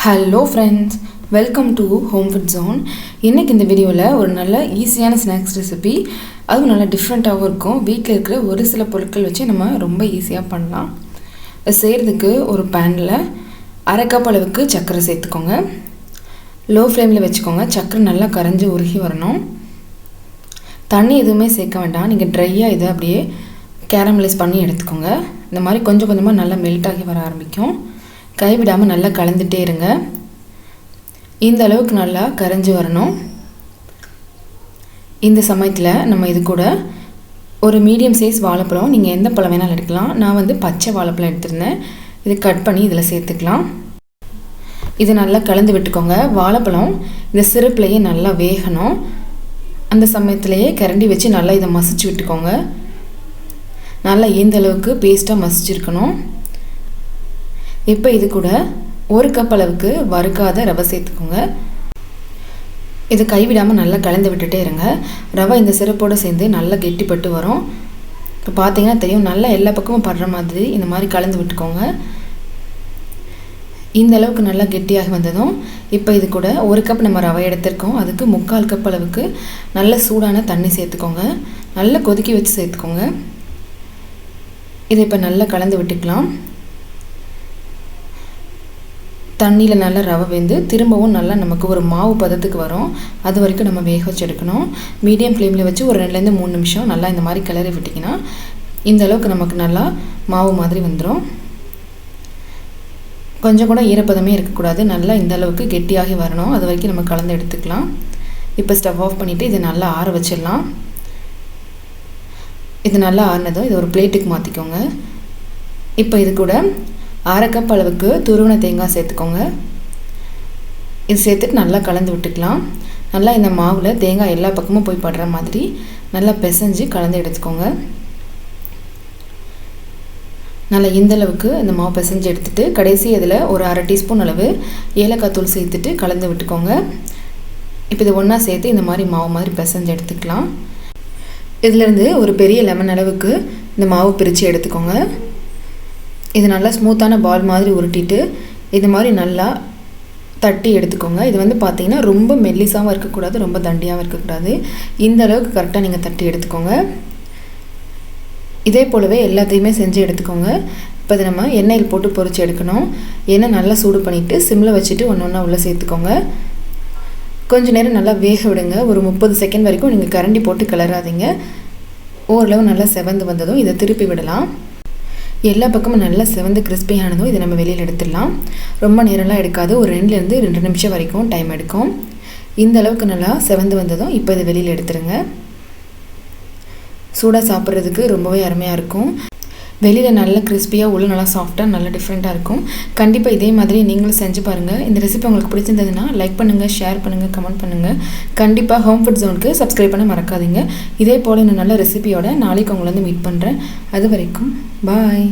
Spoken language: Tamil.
Hello friends, welcome to home food zone. இன்றைக்கி இந்த வீடியோவில் ஒரு நல்ல ஈஸியான ஸ்நாக்ஸ் ரெசிபி, அதுவும் நல்லா டிஃப்ரெண்ட்டாகவும் இருக்கும். வீட்டில் இருக்கிற ஒரு சில பொருட்கள் வச்சு நம்ம ரொம்ப ஈஸியாக பண்ணலாம். செய்கிறதுக்கு ஒரு பேனில் அரை கப் அளவுக்கு சர்க்கரை சேர்த்துக்கோங்க. லோ ஃப்ளேமில் வச்சுக்கோங்க. சர்க்கரை நல்லா கரைஞ்சி உருகி வரணும். தண்ணி எதுவுமே சேர்க்க வேண்டாம். நீங்கள் ட்ரையாக இதை அப்படியே கேரமலைஸ் பண்ணி எடுத்துக்கோங்க. இந்த மாதிரி கொஞ்சம் கொஞ்சமாக நல்லா மெல்ட் ஆகி வர ஆரம்பிக்கும். கைவிடாமல் நல்லா கலந்துகிட்டே இருங்க. இந்த அளவுக்கு நல்லா கரைஞ்சி வரணும். இந்த சமயத்தில் நம்ம இது கூட ஒரு மீடியம் சைஸ் வாழைப்பழம், நீங்கள் எந்த பழம் வேணாலும் எடுக்கலாம். நான் பச்சை வாழைப்பழம் எடுத்திருந்தேன். இது கட் பண்ணி இதில் சேர்த்துக்கலாம். இது நல்லா கலந்து விட்டுக்கோங்க. வாழைப்பழம் இந்த சிரப்புலையே நல்லா வேகணும். அந்த சமயத்திலேயே கரண்டி வச்சு நல்லா இதை மசிச்சு விட்டுக்கோங்க. நல்லா இந்த அளவுக்கு பேஸ்ட்டாக மசிச்சிருக்கணும். இப்போ இது கூட ஒரு கப் அளவுக்கு வறுக்காத ரவை சேர்த்துக்கோங்க. இது கைவிடாமல் நல்லா கலந்து விட்டுட்டே இருங்க. ரவை இந்த சிரப்போடு சேர்ந்து நல்லா கெட்டிப்பட்டு வரும். இப்போ பார்த்தீங்கன்னா தெரியும், நல்லா எல்லா பக்கமும் படுற மாதிரி இந்த மாதிரி கலந்து விட்டுக்கோங்க. இந்த அளவுக்கு நல்லா கெட்டியாகி வந்ததும் இப்போ இது கூட ஒரு கப் நம்ம ரவை எடுத்துருக்கோம். அதுக்கு 3/4 கப் அளவுக்கு நல்ல சூடான தண்ணி சேர்த்துக்கோங்க. நல்லா கொதிக்க வச்சு சேர்த்துக்கோங்க. இதை இப்போ நல்லா கலந்து விட்டுக்கலாம். தண்ணியில் நல்லா ரவை வெந்து திரும்பவும் நல்லா நமக்கு ஒரு மாவு பதத்துக்கு வரும். அது வரைக்கும் நம்ம வேக வச்சு எடுக்கணும். மீடியம் ஃப்ளேமில் வச்சு ஒரு 2லேருந்து 3 நிமிஷம் நல்லா இந்த மாதிரி கிளறி விட்டிங்கன்னா இந்த அளவுக்கு நமக்கு நல்லா மாவு மாதிரி வந்துடும். கொஞ்சம் கூட ஈரப்பதமே இருக்கக்கூடாது. நல்லா இந்த அளவுக்கு கெட்டியாகி வரணும். அது வரைக்கும் நம்ம கலந்து எடுத்துக்கலாம். இப்போ ஸ்டவ் ஆஃப் பண்ணிவிட்டு இதை நல்லா ஆற வச்சிடலாம். இது நல்லா ஆறினதும் இது ஒரு பிளேட்டுக்கு மாற்றிக்கோங்க. இப்போ இது கூட அரை கப் அளவுக்கு துருவன தேங்காய் சேர்த்துக்கோங்க. இது சேர்த்துட்டு நல்லா கலந்து விட்டுக்கலாம். நல்லா இந்த மாவில் தேங்காய் எல்லா பக்கமும் போய் படுற மாதிரி நல்லா பிசைஞ்சு கலந்து எடுத்துக்கோங்க. நல்லா இந்தளவுக்கு இந்த மாவு பிசைஞ்சு எடுத்துகிட்டு கடைசி அதில் ஒரு அரை டீஸ்பூன் அளவு ஏலக்காய் தூள் சேர்த்துட்டு கலந்து விட்டுக்கோங்க. இப்போ இது ஒன்றா சேர்த்து இந்த மாதிரி மாவு மாதிரி பிசைஞ்சு எடுத்துக்கலாம். இதிலேருந்து ஒரு பெரிய லெமன் அளவுக்கு இந்த மாவு பிரித்து எடுத்துக்கோங்க. இது நல்லா ஸ்மூத்தான பால் மாதிரி உருட்டிட்டு இது மாதிரி நல்லா தட்டி எடுத்துக்கோங்க. இது பார்த்திங்கன்னா ரொம்ப மெல்லிசாகவும் இருக்கக்கூடாது, ரொம்ப தண்டியாகவும் இருக்கக்கூடாது. இந்த அளவுக்கு கரெக்டாக நீங்கள் தட்டி எடுத்துக்கோங்க. இதே போலவே எல்லாத்தையுமே செஞ்சு எடுத்துக்கோங்க. இப்போ இது நம்ம எண்ணெயில் போட்டு பொரித்து எடுக்கணும். எண்ணெய் நல்லா சூடு பண்ணிவிட்டு சிம்மில் வச்சுட்டு ஒன்று ஒன்றா உள்ளே சேர்த்துக்கோங்க. கொஞ்சம் நேரம் நல்லா வேக விடுங்க. ஒரு 30 செகண்ட் வரைக்கும் நீங்கள் கரண்டி போட்டு கிளறாதீங்க. ஓரளவு நல்லா செவந்து வந்ததும் இதை திருப்பி விடலாம். எல்லா பக்கமும் நல்லா செவந்து கிறிஸ்பியானதும் இதை நம்ம வெளியில் எடுத்துடலாம். ரொம்ப நேரம்லாம் எடுக்காது. ஒரு 2லேருந்து 2 நிமிஷம் வரைக்கும் டைம் எடுக்கும். இந்த அளவுக்கு நல்லா செவந்து வந்ததும் இப்போ இதை வெளியில் எடுத்துருங்க. சூடாக சாப்பிட்றதுக்கு ரொம்பவே அருமையாக இருக்கும். வெளியில் நல்லா கிறிஸ்பியாக உள்ள நல்லா சாஃப்டாக நல்லா டிஃப்ரெண்ட்டாக இருக்கும். கண்டிப்பாக இதே மாதிரி நீங்களும் செஞ்சு பாருங்கள். இந்த ரெசிபி உங்களுக்கு பிடிச்சிருந்ததுன்னா லைக் பண்ணுங்கள், ஷேர் பண்ணுங்கள், கமெண்ட் பண்ணுங்கள். கண்டிப்பாக ஹோம் ஃபுட் ஜோனுக்கு சப்ஸ்கிரைப் பண்ண மறக்காதீங்க. இதே போல் இன்னும் நல்ல ரெசிபியோட நாளைக்கு உங்களை மீட் பண்ணுறேன். அது வரைக்கும் பாய்.